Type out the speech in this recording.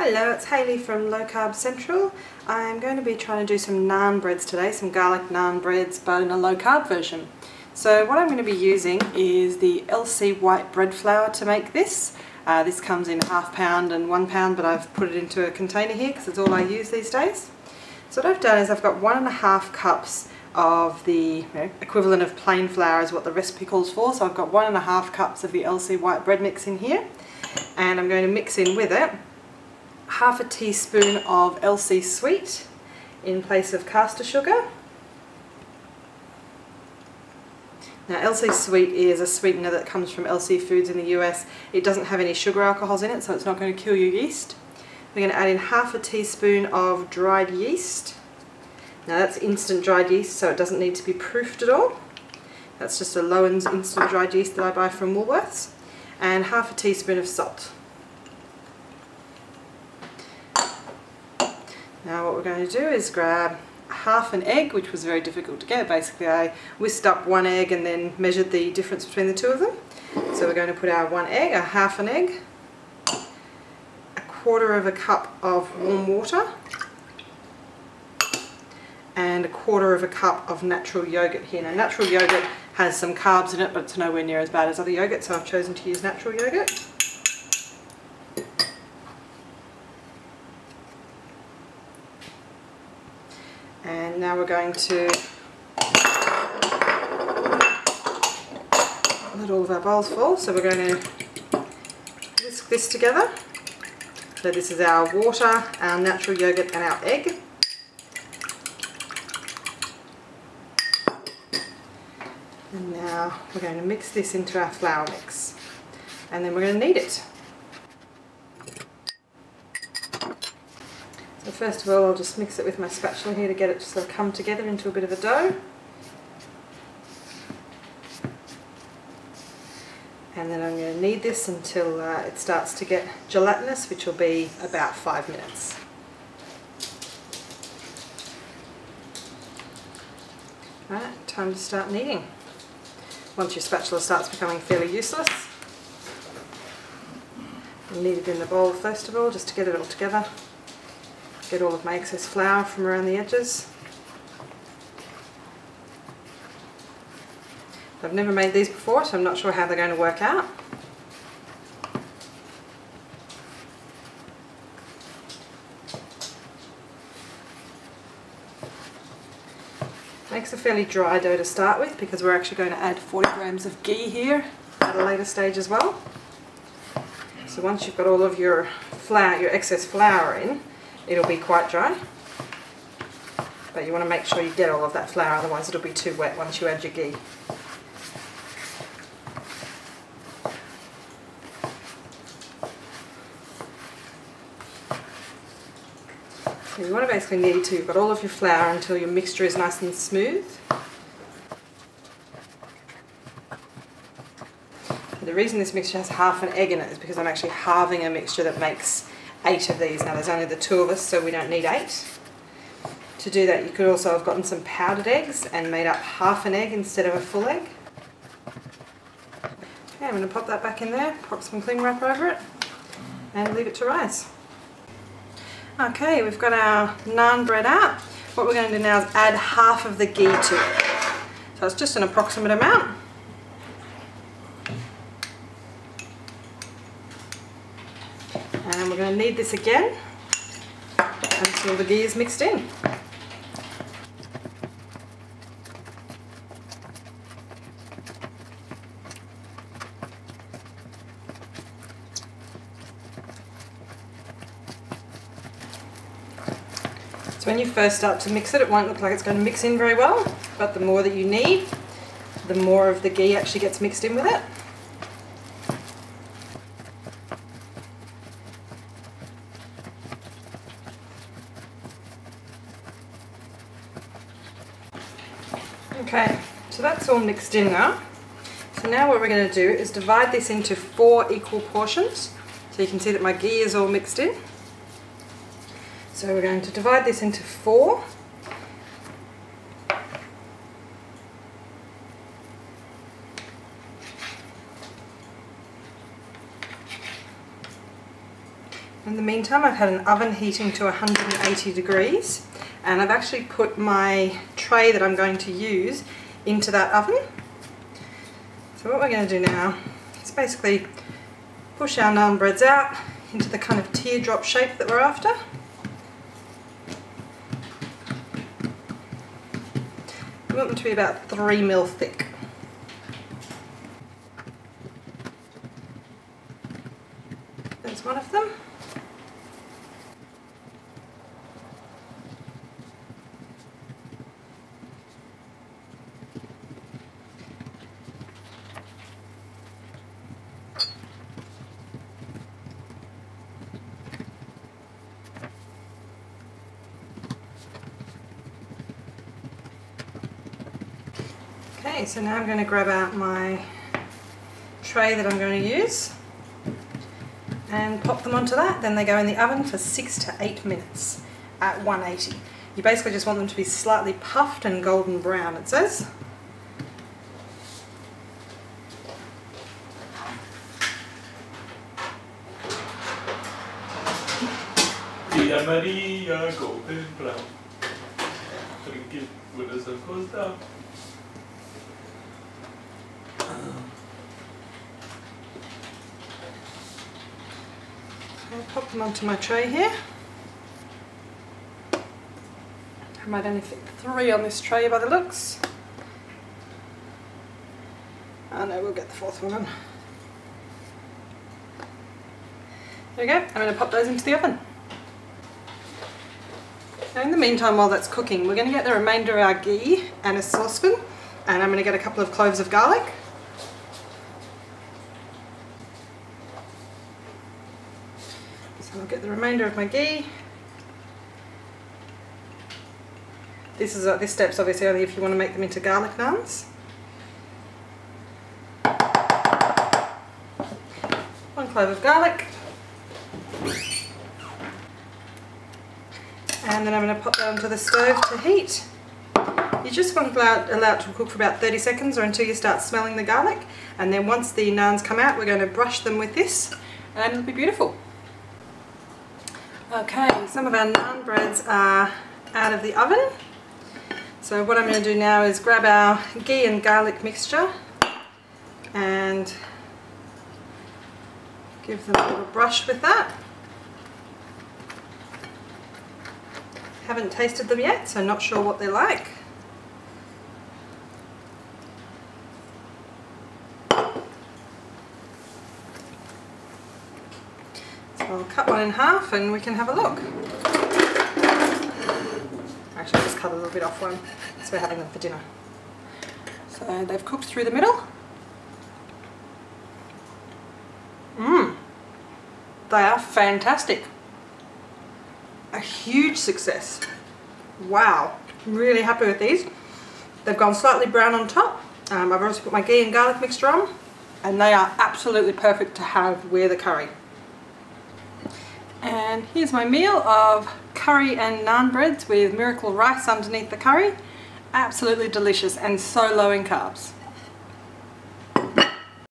Hello, it's Hayley from Low Carb Central. I'm going to be trying to do some naan breads today, some garlic naan breads, but in a low carb version. So what I'm going to be using is the LC white bread flour to make this. This comes in ½ pound and £1 pound, but I've put it into a container here because it's all I use these days. So what I've done is I've got 1½ cups of the equivalent of plain flour is what the recipe calls for. So I've got 1½ cups of the LC white bread mix in here, and I'm going to mix in with it ½ teaspoon of LC sweet in place of caster sugar. Now LC sweet is a sweetener that comes from LC Foods in the US. It doesn't have any sugar alcohols in it, so it's not going to kill your yeast. We're going to add in ½ teaspoon of dried yeast. Now that's instant dried yeast, so it doesn't need to be proofed at all. That's just a Lowen's instant dried yeast that I buy from Woolworths. And ½ teaspoon of salt. Now what we're going to do is grab ½ an egg, which was very difficult to get. Basically I whisked up 1 egg and then measured the difference between the two of them. So we're going to put our 1 egg, ½ an egg, ¼ cup of warm water, and ¼ cup of natural yogurt here. Now natural yogurt has some carbs in it, but it's nowhere near as bad as other yogurt, so I've chosen to use natural yogurt. And now we're going to let all of our bowls full, so we're going to whisk this together. So this is our water, our natural yogurt and our egg. And now we're going to mix this into our flour mix, and then we're going to knead it. So first of all, I'll just mix it with my spatula here to get it to sort of come together into a bit of a dough. And then I'm going to knead this until it starts to get gelatinous, which will be about 5 minutes. Right, time to start kneading. Once your spatula starts becoming fairly useless, I'll knead it in the bowl first of all, just to get it all together. Get all of my excess flour from around the edges. I've never made these before, so I'm not sure how they're going to work out. Makes a fairly dry dough to start with, because we're actually going to add 40 grams of ghee here at a later stage as well. So once you've got all of your flour, your excess flour in, it'll be quite dry, but you want to make sure you get all of that flour, otherwise it'll be too wet once you add your ghee. So you want to basically knead till you've got all of your flour until your mixture is nice and smooth. The reason this mixture has ½ an egg in it is because I'm actually halving a mixture that makes 8 of these. Now there's only the 2 of us, so we don't need 8. To do that, you could also have gotten some powdered eggs and made up ½ an egg instead of a full egg. Okay, I'm going to pop that back in there, pop some cling wrap over it, and leave it to rise. Okay, we've got our naan bread out. What we're going to do now is add ½ of the ghee to it. So it's just an approximate amount. And we're going to knead this again until the ghee is mixed in. So when you first start to mix it, it won't look like it's going to mix in very well, but the more that you knead, the more of the ghee actually gets mixed in with it. Okay, so that's all mixed in now. So now what we're going to do is divide this into 4 equal portions. So you can see that my ghee is all mixed in. So we're going to divide this into 4. In the meantime, I've had an oven heating to 180 degrees, and I've actually put my tray that I'm going to use into that oven. So what we're going to do now is basically push our naan breads out into the kind of teardrop shape that we're after. We want them to be about 3 mil thick. There's one of them. Okay, so now I'm going to grab out my tray that I'm going to use and pop them onto that. Then they go in the oven for 6 to 8 minutes at 180. You basically just want them to be slightly puffed and golden brown, it says. Via Maria, golden brown. Drink it when the sun goes down. I'll pop them onto my tray here. I might only fit 3 on this tray by the looks. Oh no, we'll get the 4th one on. There we go, I'm going to pop those into the oven. Now in the meantime, while that's cooking, we're going to get the remainder of our ghee and a saucepan, and I'm going to get a couple of cloves of garlic. So I'll get the remainder of my ghee. This step's obviously only if you want to make them into garlic naans. 1 clove of garlic. And then I'm going to pop that onto the stove to heat. You just want to allow it to cook for about 30 seconds or until you start smelling the garlic. And then once the naans come out, we're going to brush them with this and it'll be beautiful. Okay, some of our naan breads are out of the oven. So what I'm going to do now is grab our ghee and garlic mixture and give them a little brush with that. Haven't tasted them yet, so not sure what they're like. So I'll cut one in half and we can have a look. Actually, I'll just cut a little bit off one, so we're having them for dinner. So they've cooked through the middle. They are fantastic. A huge success. Wow, I'm really happy with these. They've gone slightly brown on top. I've also put my ghee and garlic mixture on, and they are absolutely perfect to have with a curry. And here's my meal of curry and naan breads with miracle rice underneath the curry. Absolutely delicious and so low in carbs.